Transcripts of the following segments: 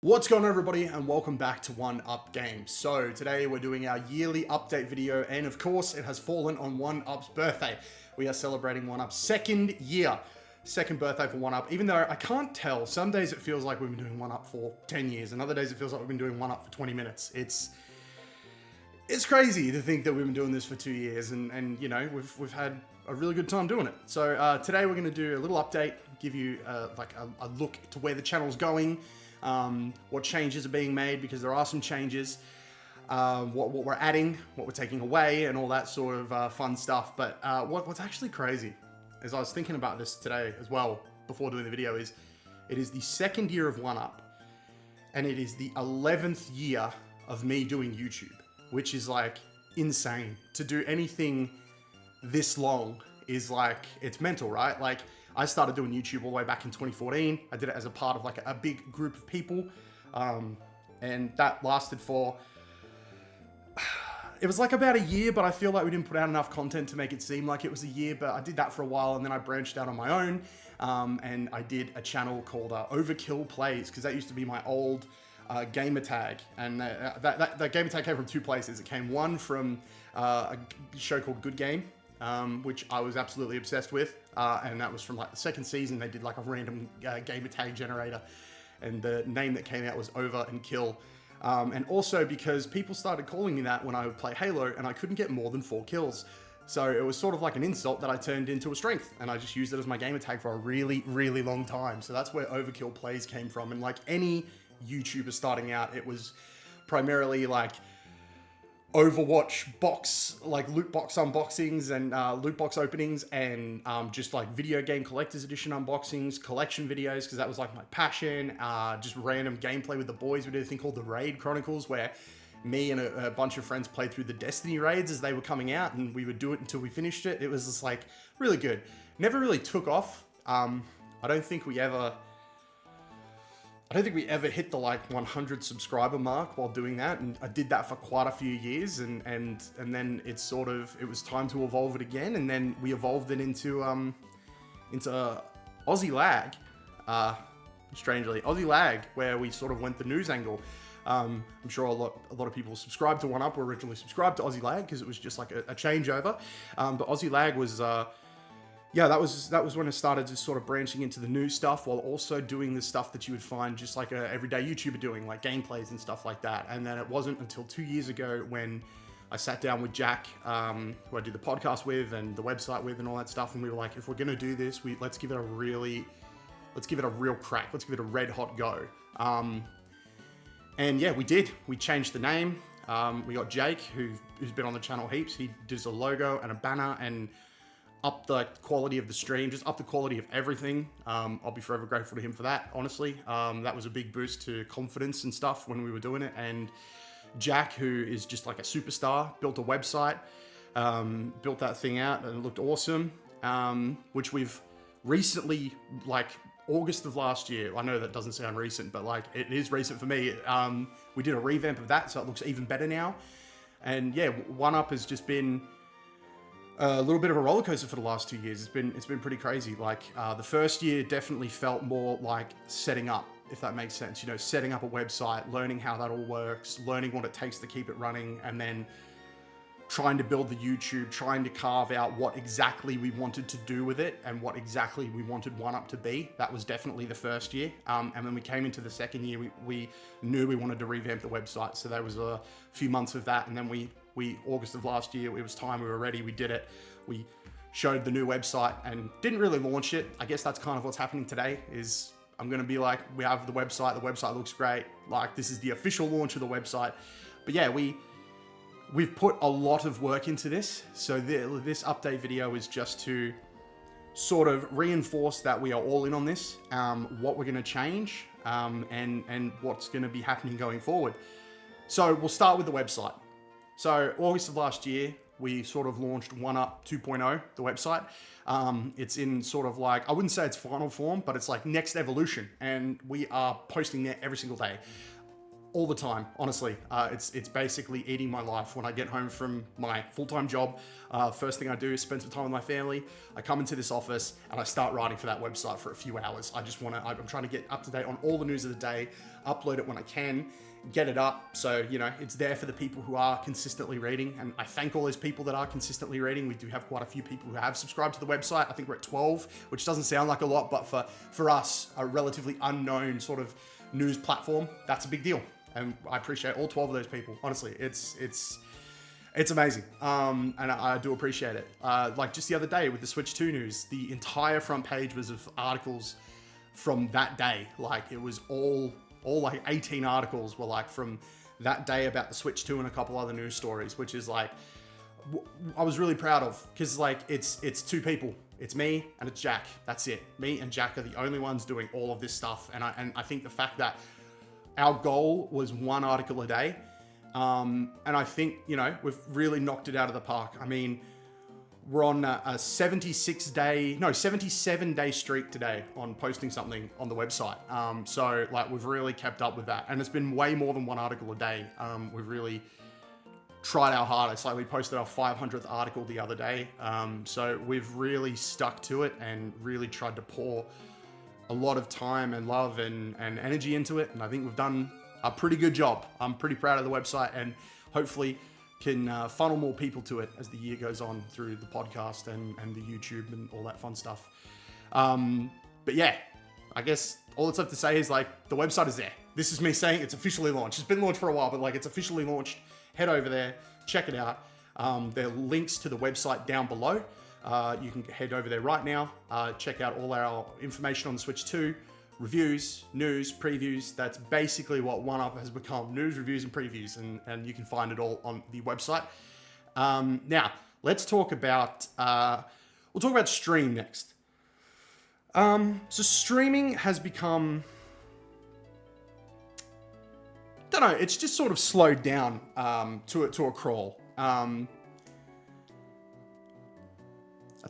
What's going on, everybody, and welcome back to One Up Games. So today we're doing our yearly update video, and of course it has fallen on One Up's birthday. We are celebrating One Up's second birthday for One Up, even though I can't tell. Some days it feels like we've been doing One Up for 10 years, and other days it feels like we've been doing One Up for 20 minutes. It's crazy to think that we've been doing this for 2 years, and you know, we've had a really good time doing it. So today we're going to do a little update, give you a look to where the channel's going, what changes are being made, because there are some changes, what we're adding, what we're taking away, and all that sort of fun stuff. But what's actually crazy, as I was thinking about this today as well before doing the video, is it is the second year of One Up, and it is the 11th year of me doing YouTube, which is like insane. To do anything this long is like, it's mental, right? Like, I started doing YouTube all the way back in 2014. I did it as a part of like a big group of people. And that lasted for, it was like about a year, but I feel like we didn't put out enough content to make it seem like it was a year. But I did that for a while, and then I branched out on my own. And I did a channel called Overkill Plays, because that used to be my old gamer tag. And that gamer tag came from two places. It came one from a show called Good Game, which I was absolutely obsessed with, and that was from like the second season. They did like a random gamer tag generator, and the name that came out was Over and Kill. And also because people started calling me that when I would play Halo, and I couldn't get more than 4 kills. So it was sort of like an insult that I turned into a strength, and I just used it as my gamer tag for a really, really long time. So that's where Overkill Plays came from. And like any YouTuber starting out, it was primarily like Overwatch box, like loot box unboxings and loot box openings, and just like video game collector's edition unboxings, collection videos, because that was like my passion. Just random gameplay with the boys. We did a thing called the Raid Chronicles, where me and a bunch of friends played through the Destiny raids as they were coming out, and we would do it until we finished it. It was just like really good. Never really took off. I don't think we ever hit the like 100 subscriber mark while doing that, and I did that for quite a few years, and then it was time to evolve it again, and then we evolved it into Aussie Lag, strangely Aussie Lag, where we sort of went the news angle. I'm sure a lot of people subscribed to One Up were originally subscribed to Aussie Lag because it was just like a changeover, but Aussie Lag was yeah, that was when I started just sort of branching into the new stuff, while also doing the stuff that you would find just like a everyday YouTuber doing, like gameplays and stuff like that. And then it wasn't until 2 years ago when I sat down with Jack, who I do the podcast with and the website with and all that stuff, and we were like, if we're gonna do this, let's give it a real crack. Let's give it a red hot go. And yeah, we did. We changed the name. We got Jake, who's been on the channel heaps. He does a logo and a banner and up the quality of the stream, just up the quality of everything. I'll be forever grateful to him for that, honestly. That was a big boost to confidence and stuff when we were doing it. And Jack, who is just like a superstar, built a website, built that thing out, and it looked awesome, which we've recently, like August of last year, I know that doesn't sound recent, but like it is recent for me, we did a revamp of that, so it looks even better now. And yeah, One Up has just been a little bit of a roller coaster for the last 2 years. It's been pretty crazy. Like the first year definitely felt more like setting up, if that makes sense. You know, setting up a website, learning how that all works, learning what it takes to keep it running, and then trying to build the YouTube, trying to carve out what exactly we wanted to do with it and what exactly we wanted One Up to be. That was definitely the first year. And then we came into the second year, we knew we wanted to revamp the website. So there was a few months of that, and then we August of last year, it was time, we were ready, we did it. We showed the new website and didn't really launch it. I guess that's kind of what's happening today, is I'm gonna be like, we have the website looks great, like this is the official launch of the website. But yeah, we've put a lot of work into this. So this update video is just to sort of reinforce that we are all in on this, what we're gonna change, and what's gonna be happening going forward. So we'll start with the website. So August of last year, we sort of launched One Up 2.0, the website. It's in sort of like, I wouldn't say it's final form, but it's like next evolution. And we are posting there every single day. all the time, honestly. It's basically eating my life. When I get home from my full-time job, first thing I do is spend some time with my family. I come into this office and I start writing for that website for a few hours. I'm trying to get up to date on all the news of the day, upload it when I can, get it up. So, it's there for the people who are consistently reading. And I thank all those people that are consistently reading. We do have quite a few people who have subscribed to the website. I think we're at 12, which doesn't sound like a lot, but for us, a relatively unknown sort of news platform, that's a big deal. And I appreciate all 12 of those people. Honestly, it's amazing. And I do appreciate it. Like just the other day with the Switch 2 news, the entire front page was of articles from that day. Like it was all like 18 articles were like from that day about the Switch 2 and a couple other news stories, which is like, I was really proud of, because like it's two people. It's me and it's Jack. That's it. Me and Jack are the only ones doing all of this stuff. And I think the fact that our goal was one article a day. And I think, we've really knocked it out of the park. I mean, we're on a 77-day streak today on posting something on the website. So like we've really kept up with that. And it's been way more than one article a day. We've really tried our hardest. Like we posted our 500th article the other day. So we've really stuck to it and really tried to pour a lot of time and love and energy into it. And I think we've done a pretty good job. I'm pretty proud of the website and hopefully can funnel more people to it as the year goes on through the podcast and the YouTube and all that fun stuff. But yeah, I guess all that's left to say is like the website is there. This is me saying it's officially launched. It's been launched for a while, but like it's officially launched. Head over there, check it out. There are links to the website down below. You can head over there right now, check out all our information on the Switch 2, reviews, news, previews. That's basically what OneUp has become, news, reviews, and previews, and you can find it all on the website. Now, let's talk about, we'll talk about Stream next. So streaming has become, don't know, it's just sort of slowed down to a crawl. I'll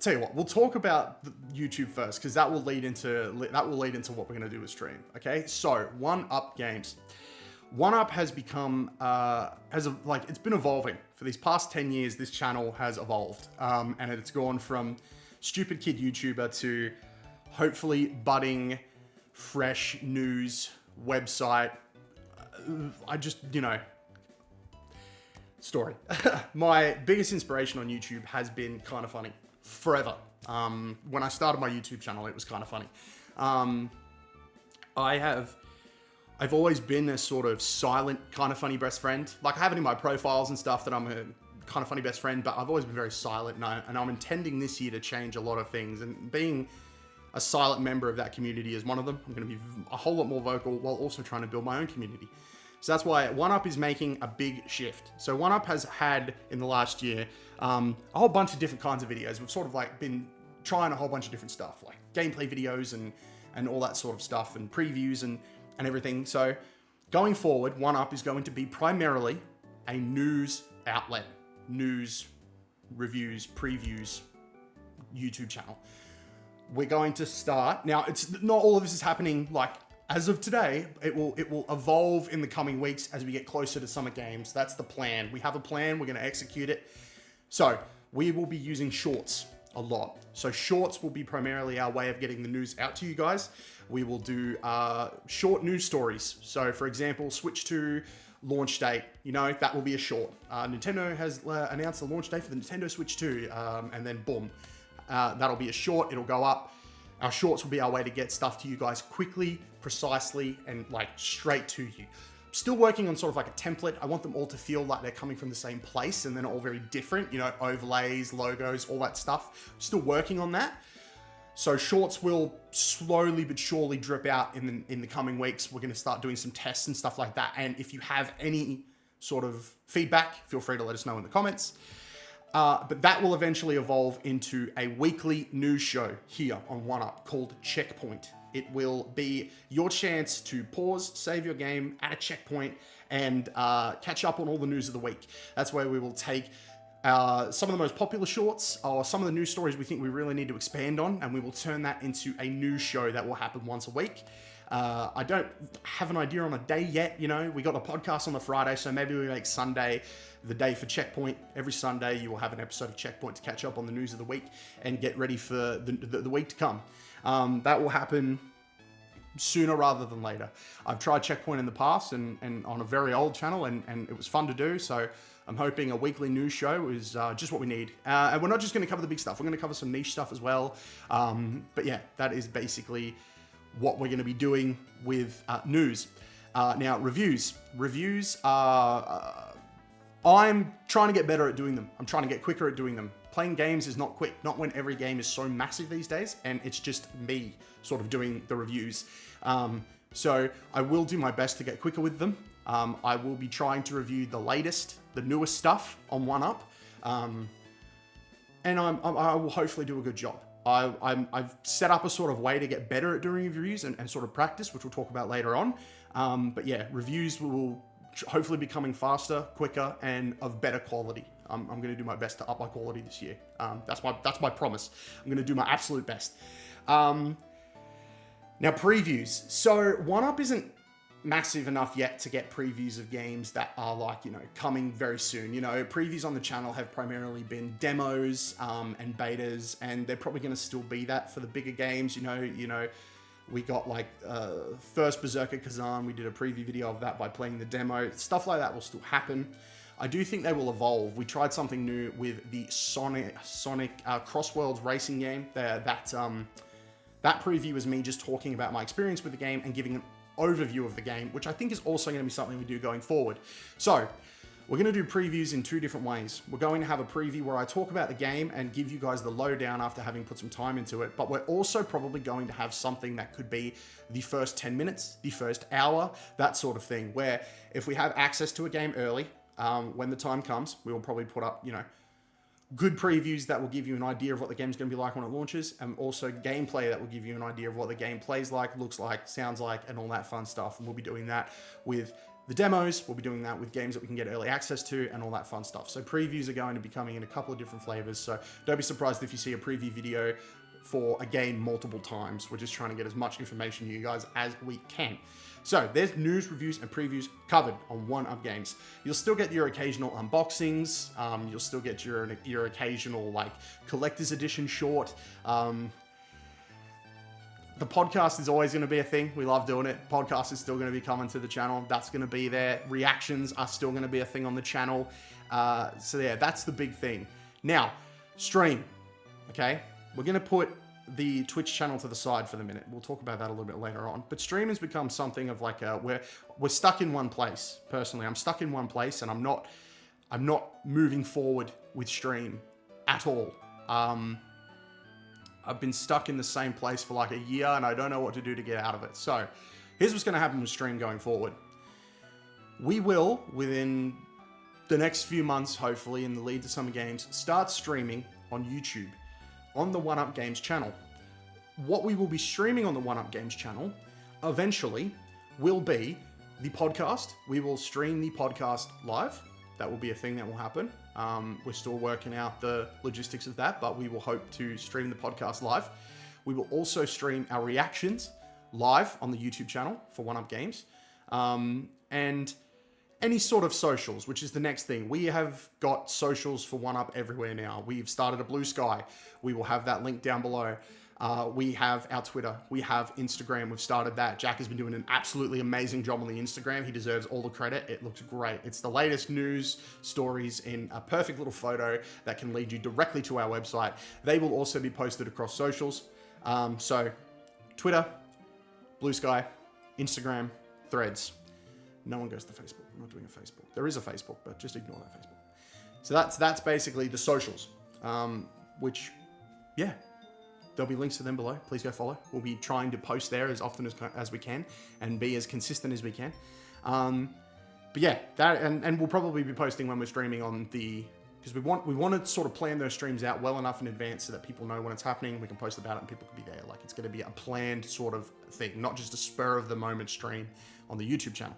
tell you what, we'll talk about YouTube first because that will lead into what we're going to do with stream. Okay, so OneUp Games. OneUp has become it's been evolving for these past 10 years. This channel has evolved, and it's gone from stupid kid YouTuber to hopefully budding, fresh news website. Story. My biggest inspiration on YouTube has been Kinda Funny. Forever. When I started my YouTube channel, it was Kinda Funny. I've always been a sort of silent Kinda Funny best friend. Like I have it in my profiles and stuff that I'm a Kinda Funny best friend, but I've always been very silent, and I'm intending this year to change a lot of things. And being a silent member of that community is one of them. I'm going to be a whole lot more vocal while also trying to build my own community. So that's why OneUp is making a big shift. So OneUp has had in the last year a whole bunch of different kinds of videos. We've sort of like been trying a whole bunch of different stuff, like gameplay videos and all that sort of stuff, and previews and everything. So going forward, OneUp is going to be primarily a news outlet, news, reviews, previews, YouTube channel. We're going to start now. It's not all of this is happening like as of today. It will evolve in the coming weeks as we get closer to Summer Games. That's the plan. We have a plan. We're going to execute it. So we will be using shorts a lot. So shorts will be primarily our way of getting the news out to you guys. We will do short news stories. So for example, Switch 2 launch date, that will be a short. Nintendo has announced the launch date for the Nintendo Switch 2, and then boom, that'll be a short. It'll go up. Our shorts will be our way to get stuff to you guys quickly, precisely, and like straight to you. Still working on sort of like a template. I want them all to feel like they're coming from the same place and they're all very different, overlays, logos, all that stuff. Still working on that. So shorts will slowly but surely drip out in the coming weeks. We're going to start doing some tests and stuff like that. And if you have any sort of feedback, feel free to let us know in the comments. But that will eventually evolve into a weekly news show here on OneUp called Checkpoint. It will be your chance to pause, save your game at a checkpoint, and catch up on all the news of the week. That's where we will take some of the most popular shorts or some of the news stories we think we really need to expand on, and we will turn that into a news show that will happen once a week. I don't have an idea on a day yet. You know, we got the podcast on the Friday, so maybe we make Sunday the day for Checkpoint. Every Sunday you will have an episode of Checkpoint to catch up on the news of the week and get ready for the week to come. That will happen sooner rather than later. I've tried Checkpoint in the past and on a very old channel, and it was fun to do. So I'm hoping a weekly news show is just what we need. And we're not just going to cover the big stuff. We're going to cover some niche stuff as well. But yeah, that is basically what we're going to be doing with news. Now, reviews. Reviews are... I'm trying to get better at doing them. I'm trying to get quicker at doing them. Playing games is not quick, not when every game is so massive these days, and it's just me sort of doing the reviews. So I will do my best to get quicker with them. I will be trying to review the latest, the newest stuff on 1UP, and I will hopefully do a good job. I've set up a sort of way to get better at doing reviews and sort of practice, which we'll talk about later on. But yeah, reviews will hopefully be coming faster, quicker, and of better quality. I'm going to do my best to up my quality this year. That's my promise. I'm going to do my absolute best. Now, previews. So 1UP isn't massive enough yet to get previews of games that are like, you know, coming very soon. You know, previews on the channel have primarily been demos and betas, and they're probably going to still be that for the bigger games. You know, we got like first Berserker Kazan. We did a preview video of that by playing the demo. Stuff like that will still happen. I do think they will evolve. We tried something new with the Sonic Crossworlds racing game. That preview was me just talking about my experience with the game and giving an overview of the game, which I think is also going to be something we do going forward. So we're going to do previews in two different ways. We're going to have a preview where I talk about the game and give you guys the lowdown after having put some time into it, but we're also probably going to have something that could be the first 10 minutes, the first hour, that sort of thing, where if we have access to a game early, when the time comes, we will probably put up, you know, good previews that will give you an idea of what the game's going to be like when it launches, and also gameplay that will give you an idea of what the game plays like, looks like, sounds like, and all that fun stuff. And we'll be doing that with the demos, we'll be doing that with games that we can get early access to, and all that fun stuff. So previews are going to be coming in a couple of different flavors, so don't be surprised if you see a preview video for a game multiple times. We're just trying to get as much information to you guys as we can. So there's news, reviews, and previews covered on 1UP Games. You'll still get your occasional unboxings. You'll still get your occasional like collector's edition short. The podcast is always going to be a thing. We love doing it. Podcast is still going to be coming to the channel. That's going to be there. Reactions are still going to be a thing on the channel. So yeah, that's the big thing. Now, stream. Okay, we're going to put the Twitch channel to the side for the minute. We'll talk about that a little bit later on. But stream has become something of like we're stuck in one place. Personally, I'm stuck in one place, and I'm not moving forward with stream at all. I've been stuck in the same place for like a year, and I don't know what to do to get out of it. So here's what's going to happen with stream going forward. We will, within the next few months, hopefully in the lead to Summer Games, start streaming on YouTube on the 1UP Games channel. What we will be streaming on the 1UP Games channel eventually will be the podcast. We will stream the podcast live. That will be a thing that will happen. We're still working out the logistics of that, but we will hope to stream the podcast live. We will also stream our reactions live on the YouTube channel for 1UP Games. And any sort of socials, which is the next thing. We have got socials for 1UP everywhere now. We've started a Blue Sky. We will have that link down below. We have our Twitter. We have Instagram. We've started that. Jack has been doing an absolutely amazing job on the Instagram. He deserves all the credit. It looks great. It's the latest news stories in a perfect little photo that can lead you directly to our website. They will also be posted across socials. So Twitter, Blue Sky, Instagram, Threads. No one goes to Facebook. We're not doing a Facebook. There is a Facebook, but just ignore that Facebook. So that's basically the socials, which, yeah, there'll be links to them below. Please go follow. We'll be trying to post there as often as we can and be as consistent as we can. But yeah, that and we'll probably be posting when we're streaming on the, because we want to sort of plan those streams out well enough in advance so that people know when it's happening. We can post about it and people can be there. Like, it's going to be a planned sort of thing, not just a spur of the moment stream on the YouTube channel.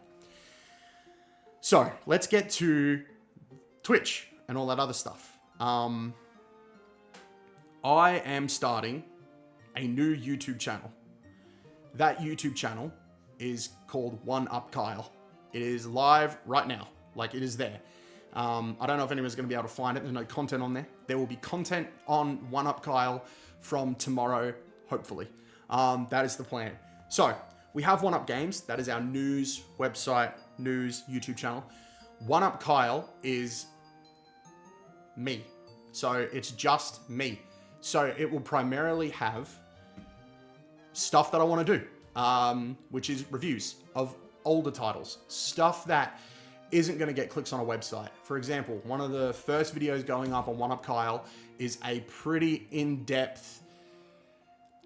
So let's get to Twitch and all that other stuff. I am starting a new YouTube channel. That YouTube channel is called One Up Kyle. It is live right now. Like, it is there. I don't know if anyone's going to be able to find it. There's no content on there. There will be content on One Up Kyle from tomorrow, hopefully. That is the plan. So, we have One Up Games. That is our news website, news YouTube channel. One Up Kyle is me. So, it's just me. So, it will primarily have stuff that I want to do, which is reviews of older titles. Stuff that isn't going to get clicks on a website. For example, one of the first videos going up on One Up Kyle is a pretty in-depth,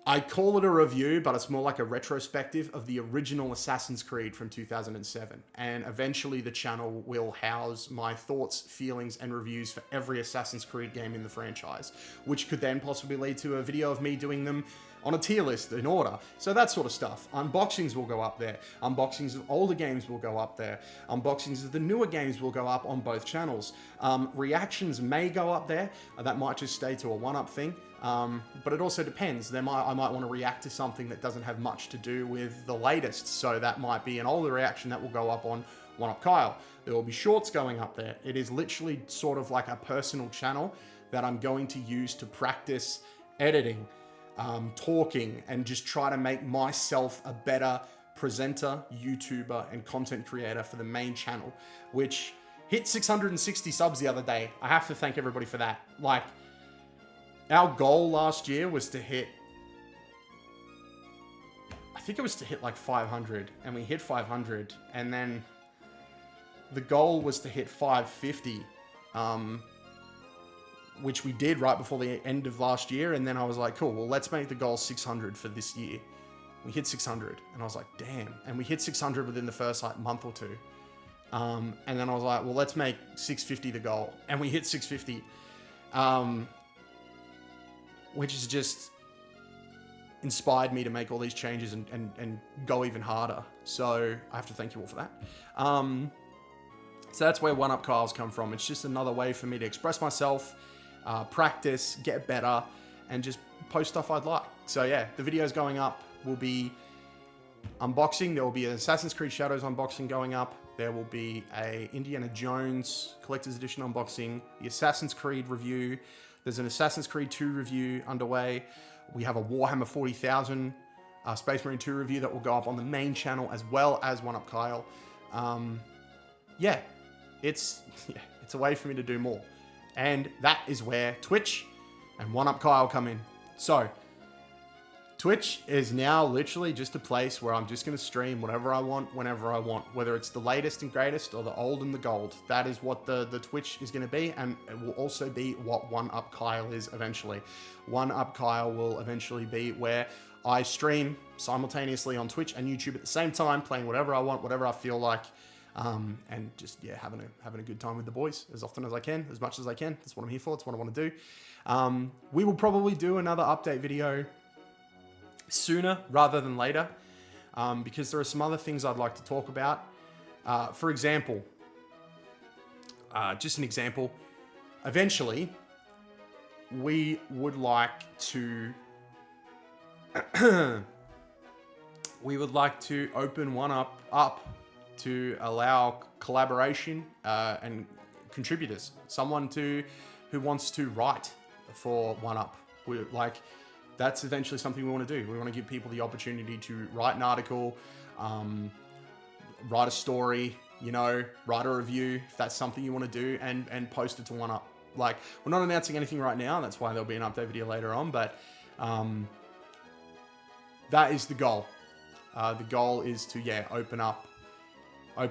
I call it a review, but it's more like a retrospective of the original Assassin's Creed from 2007. And eventually the channel will house my thoughts, feelings, and reviews for every Assassin's Creed game in the franchise, which could then possibly lead to a video of me doing them on a tier list in order. So that sort of stuff. Unboxings will go up there. Unboxings of older games will go up there. Unboxings of the newer games will go up on both channels. Reactions may go up there. That might just stay to a one-up thing. But it also depends. I might want to react to something that doesn't have much to do with the latest. So that might be an older reaction that will go up on One Up Kyle. There will be shorts going up there. It is literally sort of like a personal channel that I'm going to use to practice editing, talking, and just try to make myself a better presenter, YouTuber, and content creator for the main channel, which hit 660 subs the other day. I have to thank everybody for that. Like, our goal last year was to hit, I think it was to hit like 500, and we hit 500, and then the goal was to hit 550, which we did right before the end of last year. And then I was like, cool, well, let's make the goal 600 for this year. We hit 600, and I was like, damn. And we hit 600 within the first like month or two. And then I was like, well, let's make 650 the goal. And we hit 650, which has just inspired me to make all these changes and go even harder. So I have to thank you all for that. So that's where One Up Kyle's come from. It's just another way for me to express myself, practice, get better, and just post stuff I'd like. So yeah, the videos going up will be unboxing. There will be an Assassin's Creed Shadows unboxing going up. There will be a Indiana Jones Collector's Edition unboxing, the Assassin's Creed review. There's an Assassin's Creed 2 review underway. We have a Warhammer 40,000 Space Marine 2 review that will go up on the main channel, as well as One Up Kyle. Yeah, it's a way for me to do more. And that is where Twitch and One Up Kyle come in. So, Twitch is now literally just a place where I'm just going to stream whatever I want, whenever I want, whether it's the latest and greatest or the old and the gold. That is what the Twitch is going to be, and it will also be what One Up Kyle is eventually. One Up Kyle will eventually be where I stream simultaneously on Twitch and YouTube at the same time, playing whatever I want, whatever I feel like, and just, yeah, having a good time with the boys as often as I can, as much as I can. That's what I'm here for. That's what I want to do. We will probably do another update video sooner rather than later, because there are some other things I'd like to talk about. For example, just an example, eventually we would like to open One Up to allow collaboration and contributors, someone who wants to write for One Up. That's eventually something we want to do. We want to give people the opportunity to write an article, write a story, write a review, if that's something you want to do, and post it to One Up. Like, we're not announcing anything right now. That's why there'll be an update video later on, but that is the goal. The goal is to, open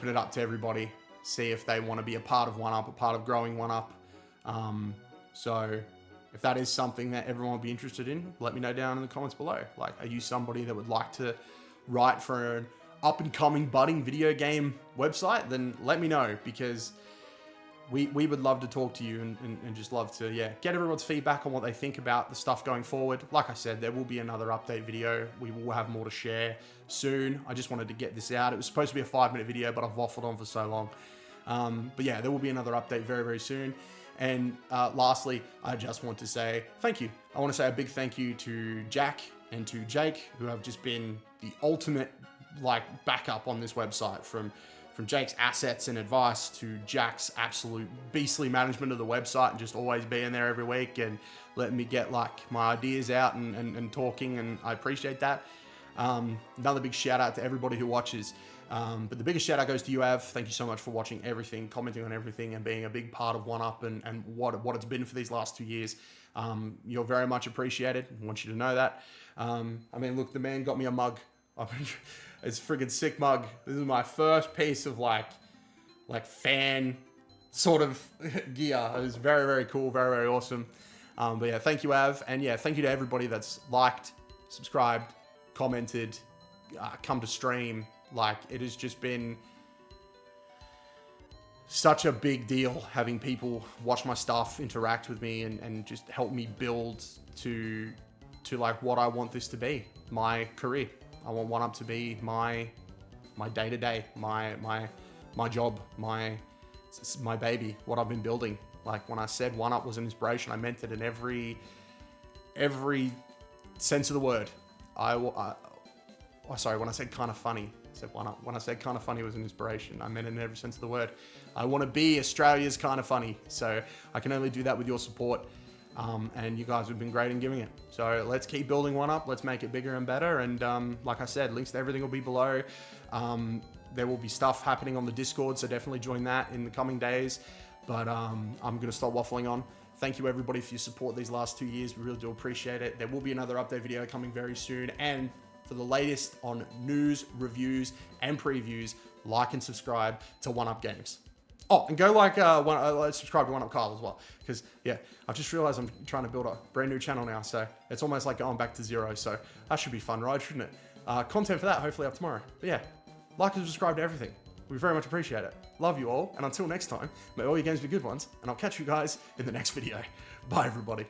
it up to everybody, see if they want to be a part of One Up, a part of growing One Up. So if that is something that everyone would be interested in, let me know down in the comments below. Like, are you somebody that would like to write for an up-and-coming, budding video game website? Then let me know, because we would love to talk to you and just love to, get everyone's feedback on what they think about the stuff going forward. Like I said, there will be another update video. We will have more to share soon. I just wanted to get this out. It was supposed to be a 5-minute video, but I've waffled on for so long. But yeah, there will be another update very, very soon. And lastly, I just want to say thank you. I want to say a big thank you to Jack and to Jake, who have just been the ultimate like backup on this website, from Jake's assets and advice to Jack's absolute beastly management of the website and just always being there every week and letting me get like my ideas out and talking, and I appreciate that. Another big shout out to everybody who watches. But the biggest shout out goes to you, Av. Thank you so much for watching everything, commenting on everything, and being a big part of OneUp and what it's been for these last 2 years. You're very much appreciated. I want you to know that. I mean, look, the man got me a mug. It's a friggin' sick mug. This is my first piece of like fan sort of gear. It was very, very cool, very, very awesome. But yeah, thank you, Av. And yeah, thank you to everybody that's liked, subscribed, commented, come to stream. Like, it has just been such a big deal having people watch my stuff, interact with me, and just help me build to like what I want this to be, my career. I want OneUp to be my day-to-day, my job, my baby, what I've been building. Like, when I said OneUp was an inspiration, I meant it in every sense of the word. Sorry, when I said kind of funny, I said OneUp. When I said kind of funny was an inspiration, I meant it in every sense of the word. I want to be Australia's kind of funny, so I can only do that with your support. And you guys have been great in giving it. So let's keep building OneUp. Let's make it bigger and better. And like I said, links to everything will be below. There will be stuff happening on the Discord, so definitely join that in the coming days. But I'm going to stop waffling on. Thank you, everybody, for your support these last 2 years. We really do appreciate it. There will be another update video coming very soon. And for the latest on news, reviews, and previews, like and subscribe to OneUp Games. Oh, and go subscribe to OneUp Kyle as well. Because, yeah, I've just realized I'm trying to build a brand new channel now. So it's almost like going back to zero. So that should be fun, right? Shouldn't it? Content for that, hopefully up tomorrow. But yeah, like and subscribe to everything. We very much appreciate it. Love you all. And until next time, may all your games be good ones. And I'll catch you guys in the next video. Bye, everybody.